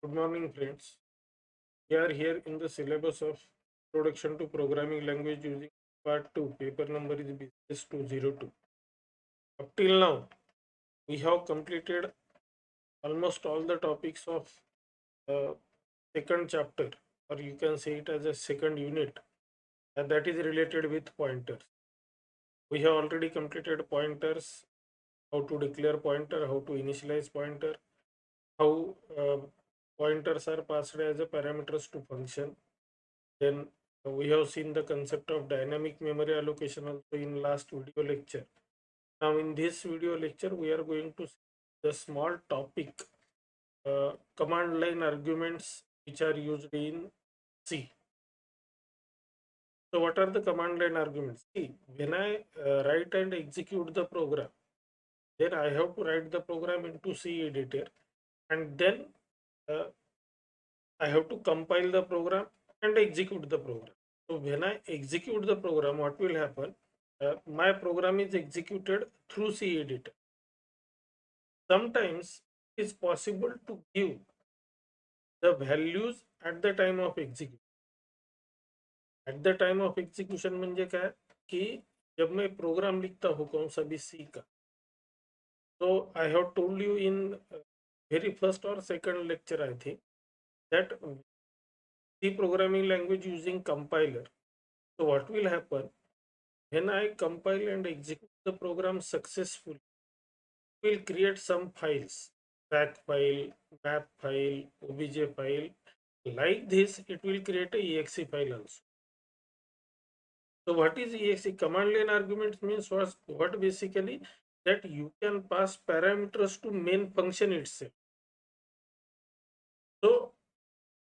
Good morning, friends. We are here in the syllabus of Introduction to Programming Language using Part 2. Paper number is BCS 202. Up till now, we have completed almost all the topics of uh, second chapter, or you can say it as a second unit, and that is related with pointers. We have already completed pointers, how to declare pointer, how to initialize pointer, how pointers are passed as a parameters to function. Then we have seen the concept of dynamic memory allocation also in last video lecture. Now in this video lecture, we are going to see the small topic command line arguments which are used in C. So what are the command line arguments? See, when I write and execute the program, then I have to write the program into C editor, and then uh, I have to compile the program and execute the program. So when I execute the program, what will happen? My program is executed through C editor. Sometimes it is possible to give the values at the time of execution. At the time of execution म्हणजे क्या कि जब मैं programme लिखता हूँ कौन सा भी सी का, so I have told you in very first or second lecture I think that C programming language using compiler. So what will happen when I compile and execute the program successfully? Will create some files, back file, map file, obj file. Like this, it will create a exe file also. So what is exe? Command line arguments means what basically that you can pass parameters to main function itself. So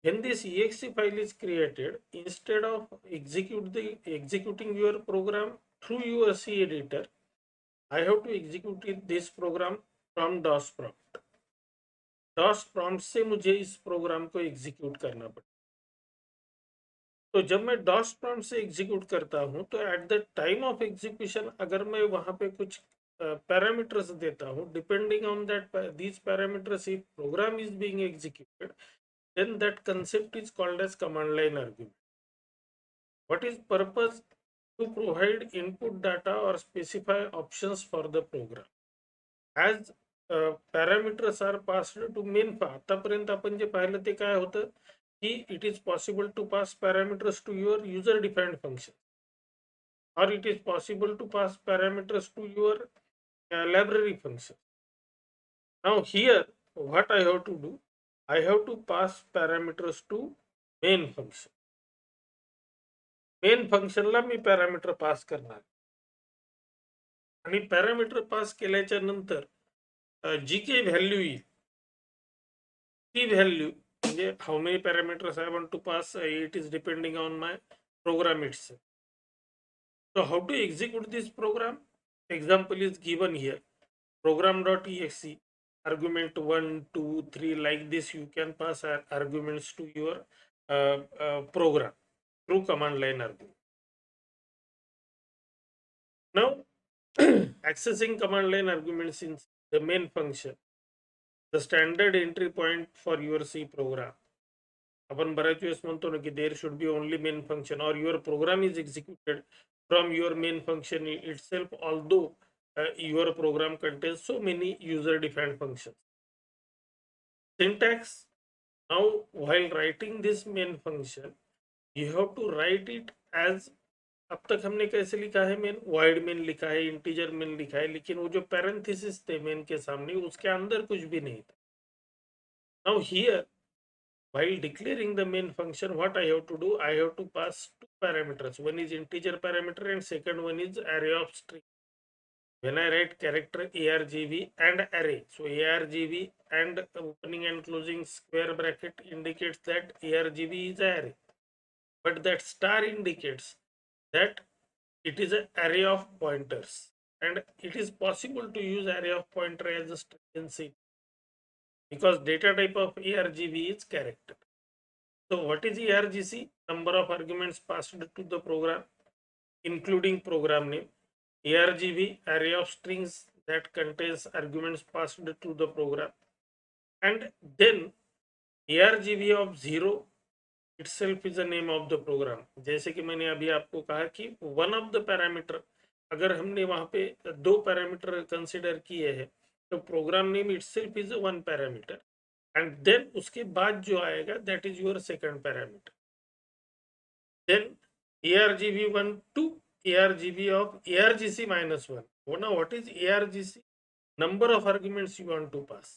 when this exe file is created, instead of executing your program through your C editor, I have to execute this program from DOS prompt. DOS prompt से मुझे इस programme को execute करना पड़ेगा. तो जब मैं DOS prompt से एग्जीक्यूट करता हूं तो at the time of execution अगर मैं वहां पे कुछ पैरामीटर्स देता हूं, depending on that these parameters if program is being executed, then that concept is called as command line argument. What is purpose? To provide input data or specify options for the program. As parameters are passed to main. आतापर्यंत आपण जे पाहिलं ते काय होतं की it is possible to pass parameters to your user defined function, or it is possible to pass parameters to your library function. Now here what I have to do, I have to pass parameters to main function. Main फंक्शनला मी parameter pass करणार आणि parameter pass केल्याच्या नंतर जी काही value येईल ती value म्हणजे how many parameters I want to pass, it is depending on my program itself. So how to execute this program? Example is given here. Program.exe argument 1, 2, 3 like this. You can pass arguments to your program through command line argument. Now accessing command line arguments in the main function, the standard entry point for your C program. आपण बऱ्याच वेळेस म्हणतो ना की there should be only main function और your program is executed from your main function itself, although your program contains so many user defined functions. Syntax. Now while writing this main function, you have to write it as, अब तक हमने कैसे लिखा है main, wide main लिखा है, integer main लिखा है, लेकिन वो जो पैरेंथेसिस थे मेन के सामने उसके अंदर कुछ भी नहीं था. Now here while declaring the main function, what I have to do, I have to pass two parameters. One is integer parameter and second one is array of string. When I write character argv and array, so argv and opening and closing square bracket indicates that argv is array, but that star indicates that it is an array of pointers, and it is possible to use array of pointer as a string in C because data type of argv is character. So what is ARGC? Number of arguments passed to the program, including program name. ARGV, array of strings that contains arguments passed to the program. And then ARGV of 0 itself is the name of the program. जैसे कि मैंने अभी आपको कहा कि one of the parameter, अगर हमने वहां पे दो पैरामीटर कंसिडर किए हैं तो program name itself is one parameter, and then उसके बाद जो आएगा that is your second parameter. Then ARGV1 to ARGV of ARGC minus 1. Now what is ARGC? Number of arguments you want to pass.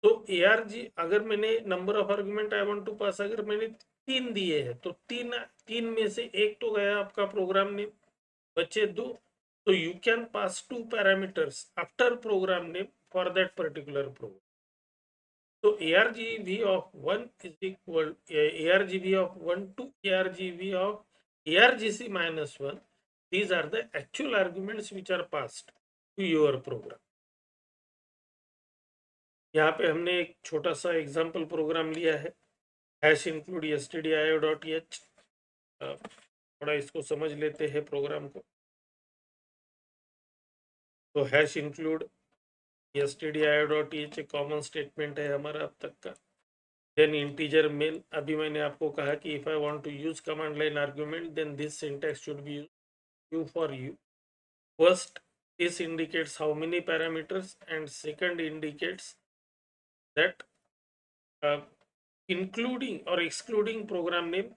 तो ARG, अगर मैंने number of argument I want to pass अगर मैंने 3 दिए हैं तो तीन में से एक तो गया आपका प्रोग्राम नेम, बचे 2. तो you can pass 2 parameters after program name for that particular program. So ARGV of 1 is equal ARGV of 1 to ARGV of ARGC minus 1. These are the actual arguments which are passed to your program. यहाँ पे हमने एक छोटा सा example programme लिया है, hash include stdio.h. थोड़ा इसको समझ लेते हैं प्रोग्राम को. तो हैश इंक्लूड stdio.h एक कॉमन स्टेटमेंट है हमारा अब तक का. Then integer main, अभी मैंने आपको कहा कि if I want to use command line argument then this syntax should be u for u. First, this indicates how many parameters, and second indicates that including or excluding program name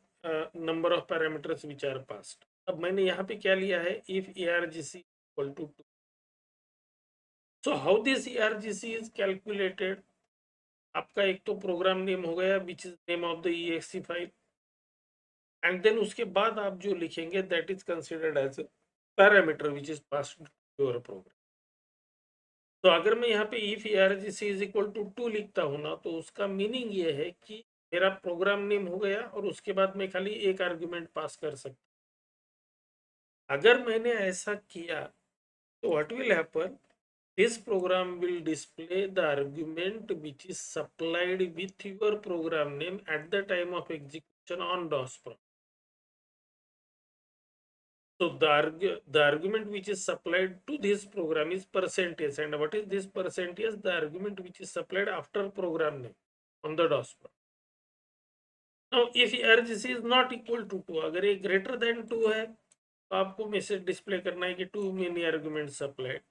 number of parameters which are passed. अब मैंने यहाँ पे क्या लिया है, if ARGC equal to 2. So how this ARGC is calculated? आपका एक तो प्रोग्राम नेम हो गया which is name of the exe file, and then उसके बाद आप जो लिखेंगे that is considered as parameter which is passed to your program. तो अगर मैं यहाँ पे if ARGC is equal to 2 लिखता हूँ ना, तो उसका मीनिंग ये है कि मेरा प्रोग्राम नेम हो गया और उसके बाद मैं खाली एक आर्ग्यूमेंट पास कर सकता. अगर मैंने ऐसा किया तो what will happen, this program will display the argument which is supplied with your program name at the time of execution on DOS prompt. So the argument which is supplied to this program is percentage, and what is this percentage? The argument which is supplied after program name on the DOS prompt. Now if ARGC is not equal to 2, अगर ये greater than 2 है तो आपको message display करना है कि too many arguments supplied.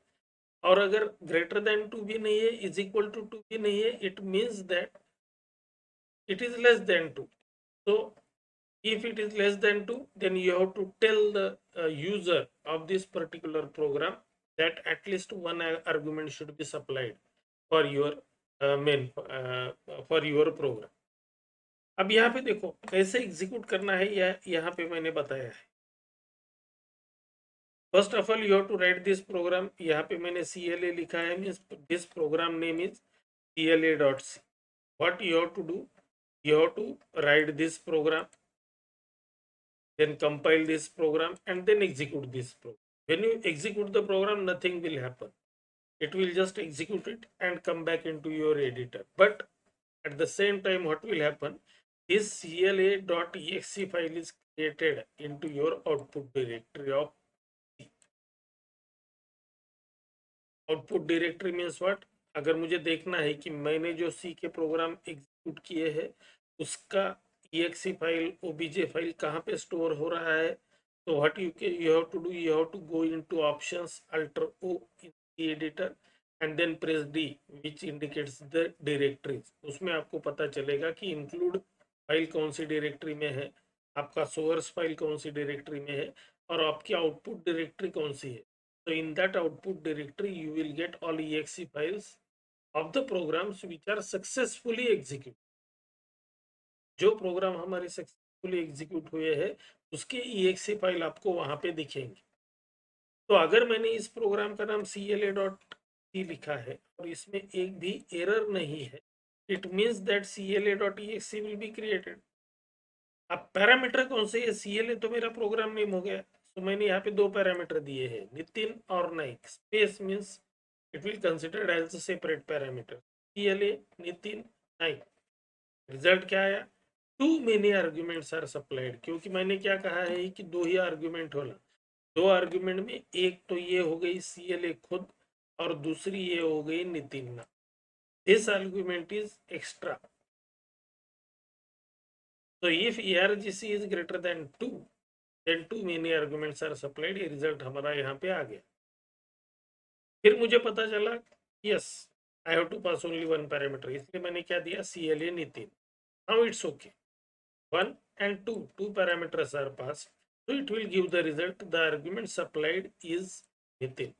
और अगर ग्रेटर देन 2 भी नहीं है, इज इक्वल टू 2 भी नहीं है, it means that it is less than 2. so if it is less than 2, then you have to tell the user of this particular program that at least one argument should be supplied for your main for your program. अब यहाँ पे देखो कैसे execute करना है, यहाँ पे मैंने बताया है. First of all you have to write this program. यहाँ पे मैंने CLA लिखा है, means this program name is CLA.c. What you have to do, you have to write this program, then compile this program, and then execute this program. When you execute the program, nothing will happen. It will just execute it and come back into your editor. But at the same time, what will happen, this CLA.exe file is created into your output directory of C. Output directory means what? अगर मुझे देखना है कि मैंने जो C के program execute किए हैं उसका exe फाइल obj फाइल कहाँ पे स्टोर हो रहा है, तो what you have to do, you have to go into options, Alt O in the editor and then press D which indicates the directories. उसमें आपको पता चलेगा कि include फाइल कौन सी डायरेक्टरी में है, आपका सोर्स फाइल कौन सी डायरेक्टरी में है, और आपकी आउटपुट डायरेक्टरी कौन सी है. So in that output directory you will get all exe files of the programs which are successfully executed. जो प्रोग्राम हमारे सक्सेसफुली एग्जीक्यूट हुए हैं उसके exe फाइल आपको वहां पे दिखेंगे. तो अगर मैंने इस प्रोग्राम का नाम CLA.c लिखा है और इसमें एक भी एरर नहीं है, it means that CLA.exe will be created. अब पैरामीटर कौन से है, CLA तो मेरा प्रोग्राम नेम हो गया, तो मैंने यहाँ पे 2 पैरामीटर दिए हैं, नितिन और Naik. Space means it will considered as a separate parameter. CLA Nitin Naik. Result क्या आया, too many arguments are supplied. क्योंकि मैंने क्या कहा है कि 2 ही आर्ग्यूमेंट होला, 2 आर्ग्यूमेंट में एक तो ये हो गई CLA खुद और दूसरी ये हो गई Nitin. this argument is extra. So if ERGC is greater than 2, then too many arguments are supplied. ये रिजल्ट हमारा यहाँ पे आ गया. फिर मुझे पता चला yes I have to pass only one parameter, इसलिए मैंने क्या दिया CLA Nitin. Now it's okay. 1 and 2, two parameters are passed, so it will give the result. The argument supplied is Nitin.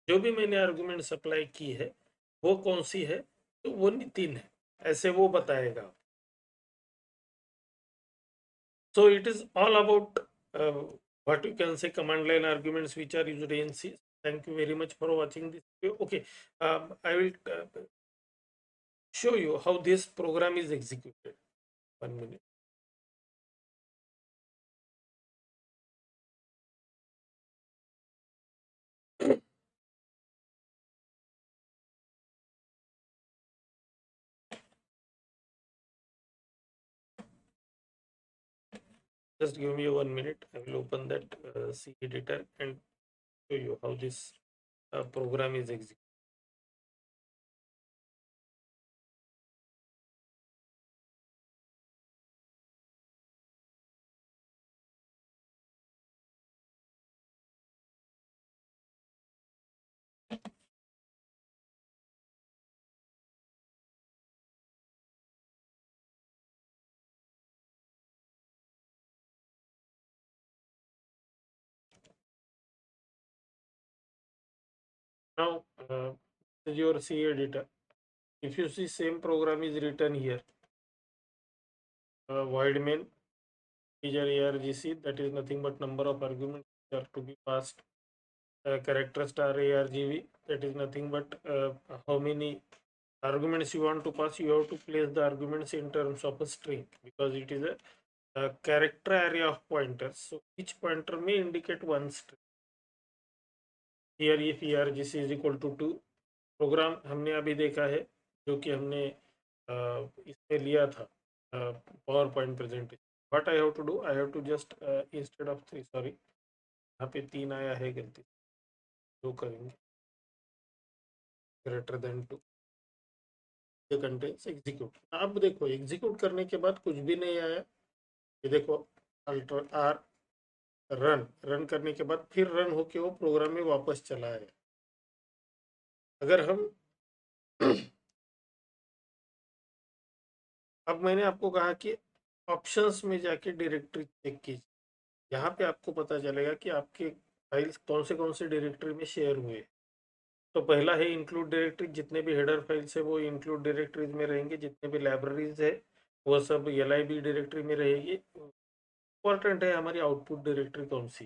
जो भी मैंने आर्गुमेंट सप्लाई की है वो कौन सी है, तो वो नितिन है, ऐसे वो बताएगा. So it is all about what you can say command line arguments which are used in C. Thank you very much for watching this video. Okay, I will show you how this program is executed. 1 minute. Just give me 1 minute. I will open that C editor and show you how this program is executed. Now, this is your C editor. If you see same program is written here, void main integer argc, that is nothing but number of arguments are to be passed. Character star argv, that is nothing but how many arguments you want to pass. You have to place the arguments in terms of a string because it is a character array of pointers, so each pointer may indicate one string. Here if argc is equal to 2, programme हमने अभी देखा है जो कि हमने इसमें लिया था power point presentation. What I have to do, I have to just instead of 3, sorry यहाँ पे 3 आया है गलती, जो करेंगे ग्रेटर देन 2 कंटेंट्स एग्जीक्यूट. अब देखो एग्जीक्यूट करने के बाद कुछ भी नहीं आया, ये देखो अल्टर आर रन करने के बाद फिर रन होके वो प्रोग्राम में वापस चला आया. अगर हम अब मैंने आपको कहा कि ऑप्शंस में जाके डायरेक्टरी चेक कीजिए, यहाँ पे आपको पता चलेगा कि आपके फाइल्स कौन से डायरेक्टरी में शेयर हुए. तो पहला है इंक्लूड डायरेक्टरी, जितने भी हेडर फाइल्स है वो इंक्लूड डायरेक्टरीज में रहेंगे, जितने भी लाइब्रेरीज है वो सब LIB डायरेक्टरी में रहेगी. इंपॉर्टेंट है हमारी आउटपुट डायरेक्टरी कौन सी,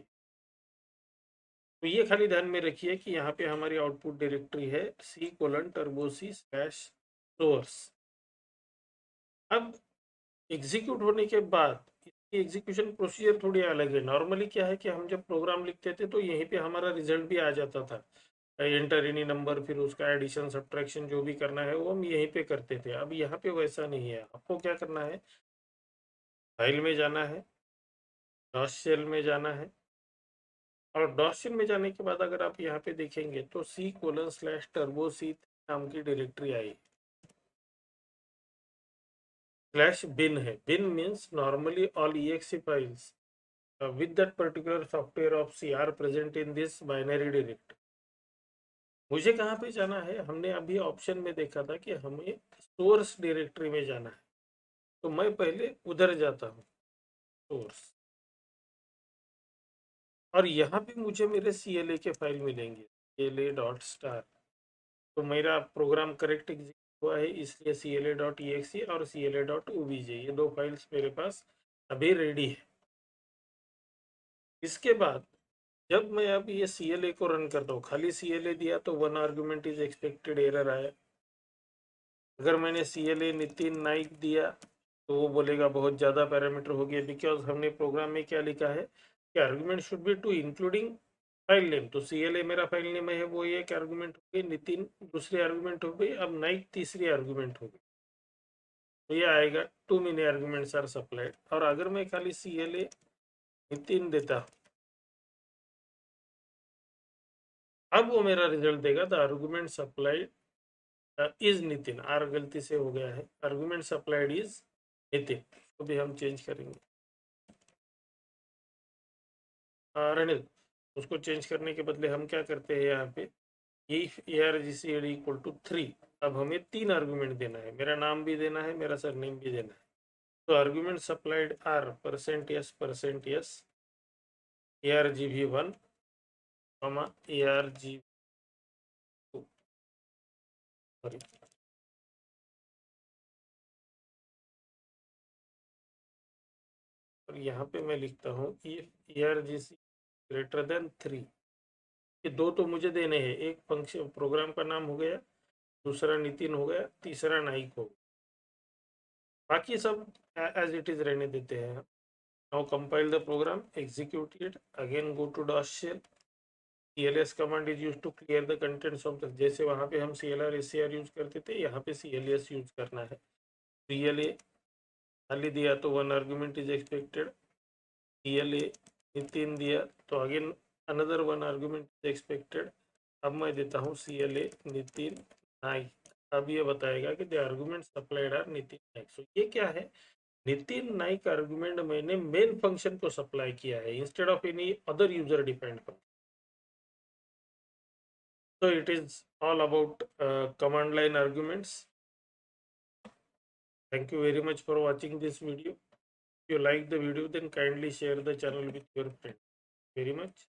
तो ये खाली ध्यान में रखिए कि यहाँ पे हमारी आउटपुट डायरेक्टरी है C:/C/source. अब एग्जीक्यूट होने के बाद इसकी एग्जीक्यूशन प्रोसीजर थोड़ी अलग है. नॉर्मली क्या है कि हम जब प्रोग्राम लिखते थे तो यहीं पे हमारा रिजल्ट भी आ जाता था, एंटर एनी नंबर, फिर उसका एडिशन सब्ट्रैक्शन जो भी करना है वो हम यहीं पे करते थे. अब यहाँ पे वैसा नहीं है. आपको क्या करना है, फाइल में जाना है, डॉट शेल में जाना है, और डॉट शेल में जाने के बाद अगर आप यहाँ पे देखेंगे तो C:/turboc नाम की डायरेक्टरी आई. /bin है. bin means normally all exe files with that particular software of C are present in this binary directory. मुझे कहाँ पे जाना है, हमने अभी ऑप्शन में देखा था कि हमें सोर्स डायरेक्टरी में जाना है, तो मैं पहले उधर जाता हूँ सोर्स, और यहाँ पे मुझे मेरे CLA के फाइल मिलेंगे CLA.star. तो मेरा प्रोग्राम करेक्ट एग्जीक्यूट हुआ है, इसलिए CLA.exe और CLA.obj ये दो फाइल्स मेरे पास अभी रेडी है. इसके बाद जब मैं अब ये CLA को रन करता हूँ, खाली CLA दिया तो 1 आर्गुमेंट इज एक्सपेक्टेड एरर आया. अगर मैंने CLA नितिन नाइक दिया तो वो बोलेगा बहुत ज़्यादा पैरामीटर हो गया, बिकॉज हमने प्रोग्राम में क्या लिखा है कि argument should be two including file name. तो CLA मेरा फाइल नेम है, वो एक आर्गुमेंट हो गई, नितिन दूसरी आर्गुमेंट हो गई, अब नाइक तीसरी आर्गुमेंट हो गई. तो ये आएगा too many arguments are supplied. और अगर मैं खाली CLA नितिन देता, अब वो मेरा रिजल्ट देगा the argument supplied is Nitin, आर गलती से हो गया है, आर्गुमेंट सप्लाइड इज नितिन, तो भी हम चेंज करेंगे। रणिल, उसको चेंज करने के बदले हम क्या करते हैं यहाँ पे, ये ARGCAD इक्वल टू 3, अब हमें 3 आर्गुमेंट देना है, मेरा नाम भी देना है, मेरा सरनेम भी देना है। तो argument supplied are %s ARGV1 ARG, sorry, और यहाँ पे मैं लिखता हूँ इफ ARGC ग्रेटर देन 3, ये दो तो मुझे देने हैं, एक फंक्शन प्रोग्राम का नाम हो गया, दूसरा नितिन हो गया, तीसरा नाइक हो गया, बाकी सब एज इट इज रहने देते हैं। Now compile the program, execute it, again go to dot shell, CLS command is use to clear the contents of the, जैसे वहाँ पे हम CLR SCR यूज करते थे, यहाँ पे CLS यूज करना है। CLA खाली दिया तो 1 argument is expected, CLA Nitin दिया तो again another 1 argument is expected. अब मैं देता हूँ CLA नितिन नाइक, अब ये बताएगा कि the argument supplied are Nitin Naik. सो ये क्या है, नितिन नाइक आर्गुमेंट मैंने मेन फंक्शन को सप्लाई किया है instead of any other user depend function. So it is all about command line arguments. Thank you very much for watching this video. If you like the video, then kindly share the channel with your friends. Very much.